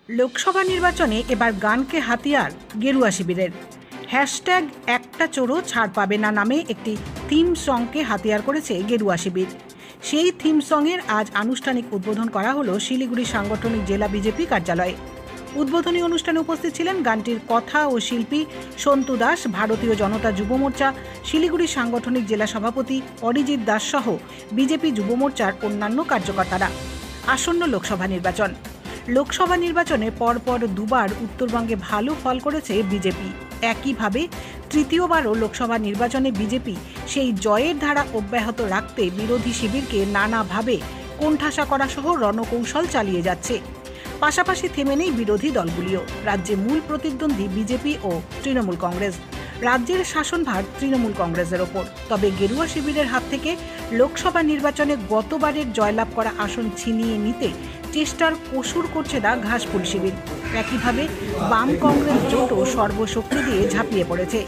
লোকসভা নির্বাচনে এবার গানকে হাতিয়ার গেরুয়া শিবিরের। হ্যাশট্যাগ একটা চোরও ছাড় পাবে না নামে একটি থিম সংকে হাতিয়ার করেছে গেরুয়া শিবির। সেই থিম সংয়ের আজ আনুষ্ঠানিক উদ্বোধন করা হলো শিলিগুড়ি সাংগঠনিক জেলা বিজেপি কার্যালয়ে। উদ্বোধনী অনুষ্ঠানে উপস্থিত ছিলেন গানটির কথা ও শিল্পী সন্তু দাস, ভারতীয় জনতা যুব মোর্চা শিলিগুড়ি সাংগঠনিক জেলা সভাপতি অরিজিৎ দাস সহ বিজেপি যুব মোর্চার অন্যান্য কার্যকর্তারা। আসন্ন লোকসভা নির্বাচনে পরপর দুবার উত্তরবঙ্গে ভালো ফল করেছে বিজেপি। একইভাবে তৃতীয়বারও লোকসভা নির্বাচনে বিজেপি সেই জয়ের ধারা অব্যাহত রাখতে বিরোধী শিবিরকে নানাভাবে কোণঠাসা করা সহ রণকৌশল চালিয়ে যাচ্ছে। পাশাপাশি থেমে নেই বিরোধী দলগুলিও। রাজ্যে মূল প্রতিদ্বন্দ্বী বিজেপি ও তৃণমূল কংগ্রেস। রাজ্যের শাসনভার তৃণমূল কংগ্রেসের ওপর। তবে গেরুয়া শিবিরের হাত থেকে লোকসভা নির্বাচনে গতবারের জয়লাভ করা আসন ছিনিয়ে নিতে চেষ্টার কসুর করছে না ঘাসফুল শিবির। একইভাবে বাম কংগ্রেস জোটও সর্বশক্তি দিয়ে ঝাঁপিয়ে পড়েছে।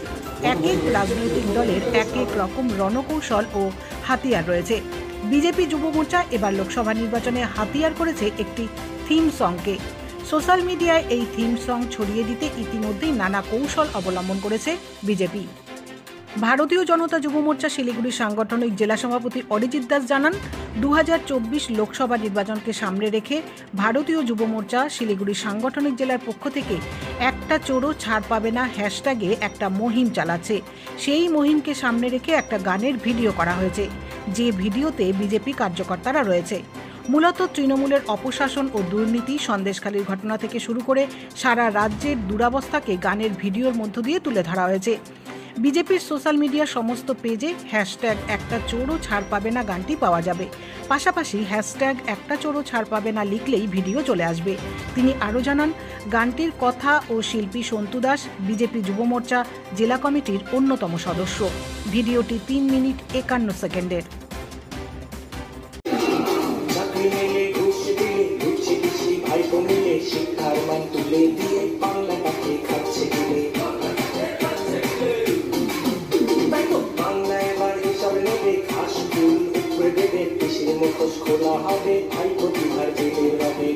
এক এক রাজনৈতিক দলের এক এক রকম রণকৌশল ও হাতিয়ার রয়েছে। বিজেপি যুব মোর্চা এবার লোকসভা নির্বাচনে হাতিয়ার করেছে একটি থিম সংকে। সোশ্যাল মিডিয়ায় এই থিম সং ছড়িয়ে দিতে ইতিমধ্যেই নানা কৌশল অবলম্বন করেছে বিজেপি। ভারতীয় জনতা যুব মোর্চা শিলিগুড়ি সাংগঠনিক জেলা সভাপতি অরিজিৎ দাস জানান, 2024 লোকসভা নির্বাচনকে সামনে রেখে ভারতীয় যুব মোর্চা শিলিগুড়ি সাংগঠনিক জেলার পক্ষ থেকে একটা চোরও ছাড় পাবে না হ্যাশট্যাগে একটা মুহিম চালাচ্ছে। সেই মুহিমকে সামনে রেখে একটা গানের ভিডিও করা হয়েছে, যে ভিডিওতে বিজেপি কার্যকর্তারা রয়েছে। মূলত তৃণমূলের অপশাসন ও দুর্নীতি, সন্দেশখালির ঘটনা থেকে শুরু করে সারা রাজ্যের দুরবস্থাকে গানের ভিডিওর মধ্য দিয়ে তুলে ধরা হয়েছে। বিজেপির সোশ্যাল মিডিয়ার সমস্ত পেজে হ্যাশট্যাগ একটা চোরও ছাড় পাবে না গানটি পাওয়া যাবে। পাশাপাশি হ্যাশট্যাগ একটা চোরও ছাড় পাবে না লিখলেই ভিডিও চলে আসবে। তিনি আরও জানান, গানটির কথা ও শিল্পী সন্তু দাস বিজেপি যুব মোর্চা জেলা কমিটির অন্যতম সদস্য। ভিডিওটি 3 মিনিট 51 সেকেন্ডের। শিক্ষার মান তুলে দিয়ে বাংলাটাকে খাচ্ছে গেলে বাংলা এবার হিসাব নেবে, ঘাস ফুল উপরে দেবে, দেশের মুখোশ খোলা হবে, ভাই প্রতিভার জেলে রবে।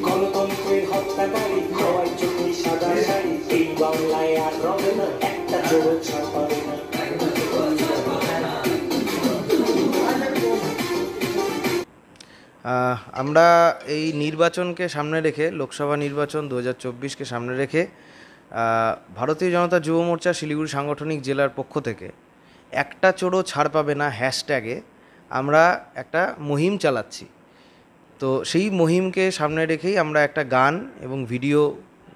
গণতন্ত্রের হত্যাকারী হওয়ার জন্য সাদা শাড়ি, এই বাংলায় আর রবে না, একটা চোরও ছাড় পাবে না। আমরা এই নির্বাচনকে সামনে রেখে, লোকসভা নির্বাচন 2024কে সামনে রেখে ভারতীয় জনতা যুব মোর্চা শিলিগুড়ি সাংগঠনিক জেলার পক্ষ থেকে একটা চোরও ছাড় পাবে না হ্যাশট্যাগে আমরা একটা মুহিম চালাচ্ছি। তো সেই মুহিমকে সামনে রেখেই আমরা একটা গান এবং ভিডিও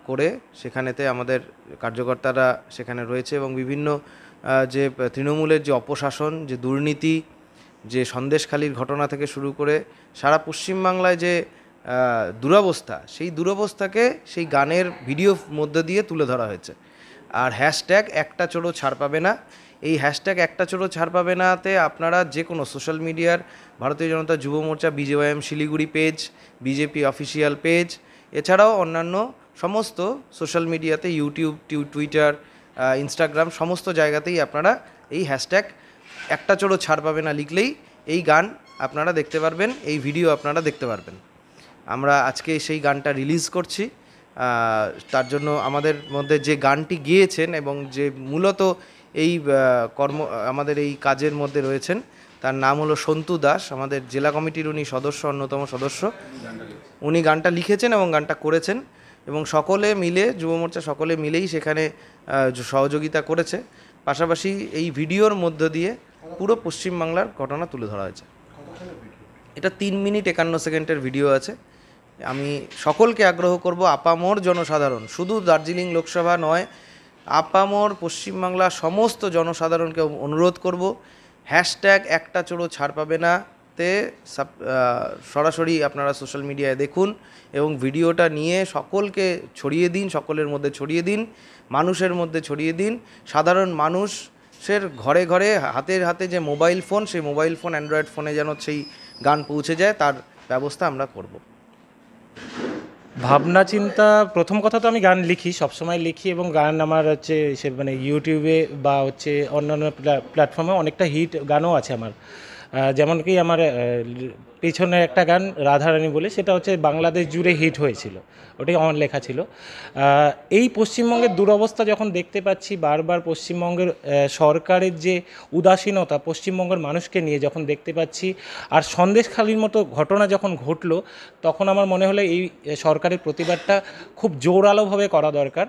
করে সেখানেতে আমাদের কার্যকর্তারা সেখানে রয়েছে এবং বিভিন্ন যে তৃণমূলের যে অপশাসন, যে দুর্নীতি, যে সন্দেশখালির ঘটনা থেকে শুরু করে সারা পশ্চিমবাংলায় যে দুরবস্থা, সেই দুরবস্থাকে সেই গানের ভিডিও মধ্য দিয়ে তুলে ধরা হয়েছে। আর হ্যাশট্যাগ একটা চোরও ছাড় পাবে না, এই হ্যাশট্যাগ একটা চোরও ছাড় পাবে নাতে আপনারা যে কোনো সোশ্যাল মিডিয়ার Bharatiya Janata Yuva Morcha BJYM Siliguri page, BJP official page, এছাড়াও অন্যান্য সমস্ত সোশ্যাল মিডিয়াতে ইউটিউব, টুইটার, ইনস্টাগ্রাম সমস্ত জায়গাতেই আপনারা এই হ্যাশট্যাগ একটা চোরও ছাড় পাবে না লিখলেই এই গান আপনারা দেখতে পারবেন, এই ভিডিও আপনারা দেখতে পারবেন। আমরা আজকে সেই গানটা রিলিজ করছি। তার জন্য আমাদের মধ্যে যে গানটি গেয়েছেন এবং যে মূলত এই আমাদের এই কাজের মধ্যে রয়েছেন, তার নাম হলো সন্তু দাস। আমাদের জেলা কমিটির উনি সদস্য, অন্যতম সদস্য। উনি গানটা লিখেছেন এবং গানটা করেছেন এবং সকলে মিলে, যুব মোর্চা সকলে মিলেই সেখানে সহযোগিতা করেছে। পাশাপাশি এই ভিডিওর মধ্য দিয়ে পুরো পশ্চিমবাংলার ঘটনা তুলে ধরা হয়েছে। এটা 3 মিনিট 51 সেকেন্ডের ভিডিও আছে। আমি সকলকে আগ্রহ করব, আপামর জনসাধারণ, শুধু দার্জিলিং লোকসভা নয়, আপামর পশ্চিমবাংলা সমস্ত জনসাধারণকে অনুরোধ করব, হ্যাশট্যাগ একটা চোরও ছাড় পাবে না তে সরাসরি আপনারা সোশ্যাল মিডিয়ায় দেখুন এবং ভিডিওটা নিয়ে সকলকে ছড়িয়ে দিন, সকলের মধ্যে ছড়িয়ে দিন, মানুষের মধ্যে ছড়িয়ে দিন। সাধারণ মানুষের ঘরে ঘরে, হাতের হাতে যে মোবাইল ফোন, সেই মোবাইল ফোন, অ্যান্ড্রয়েড ফোনে যেন সেই গান পৌঁছে যায়, তার ব্যবস্থা আমরা করব। ভাবনা চিন্তা, প্রথম কথা তো আমি গান লিখি, সবসময় লিখি এবং গান আমার হচ্ছে মানে ইউটিউবে বা হচ্ছে অন্যান্য প্ল্যাটফর্মে অনেকটা হিট গানও আছে আমার। যেমন কি আমার পেছনের একটা গান রাধারানী বলে, সেটা হচ্ছে বাংলাদেশ জুড়ে হিট হয়েছিল, ওটাই আমার লেখা ছিল। এই পশ্চিমবঙ্গের দুরবস্থা যখন দেখতে পাচ্ছি, বারবার পশ্চিমবঙ্গের সরকারের যে উদাসীনতা পশ্চিমবঙ্গের মানুষকে নিয়ে যখন দেখতে পাচ্ছি, আর সন্দেশখালির মতো ঘটনা যখন ঘটলো, তখন আমার মনে হলো এই সরকারের প্রতিবাদটা খুব জোরালোভাবে করা দরকার।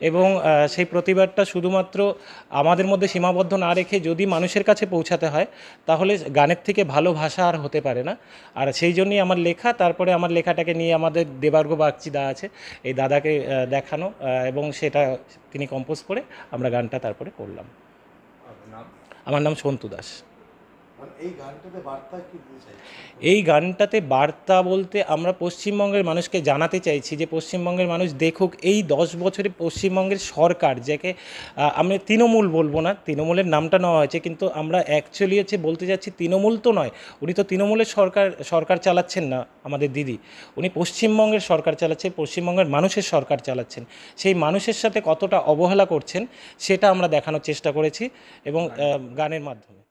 এবং সেই প্রতিবাদটা শুধুমাত্র আমাদের মধ্যে সীমাবদ্ধ না রেখে যদি মানুষের কাছে পৌঁছাতে হয়, তাহলে গানের থেকে ভালো ভাষা আর হতে পারে না। আর সেই জন্যই আমার লেখা। তারপরে আমার লেখাটাকে নিয়ে আমাদের দেবার্ঘ বাগচি দা আছে, এই দাদাকে দেখানো, এবং সেটা তিনি কম্পোজ করে আমরা গানটা তারপরে করলাম। আমার নাম সন্তু দাস। এই গানটাতে বার্তা বলতে আমরা পশ্চিমবঙ্গের মানুষকে জানাতে চাইছি যে পশ্চিমবঙ্গের মানুষ দেখুক এই 10 বছরে পশ্চিমবঙ্গের সরকার, যাকে আমরা তৃণমূল বলবো না, তৃণমূলের নামটা নেওয়া হয়েছে, কিন্তু আমরা অ্যাকচুয়ালি হচ্ছে বলতে যাচ্ছি তৃণমূল তো নয়, উনি তো তৃণমূলের সরকার চালাচ্ছেন না আমাদের দিদি, উনি পশ্চিমবঙ্গের সরকার চালাচ্ছে, পশ্চিমবঙ্গের মানুষের সরকার চালাচ্ছেন। সেই মানুষের সাথে কতটা অবহেলা করছেন সেটা আমরা দেখানোর চেষ্টা করেছি এবং গানের মাধ্যমে।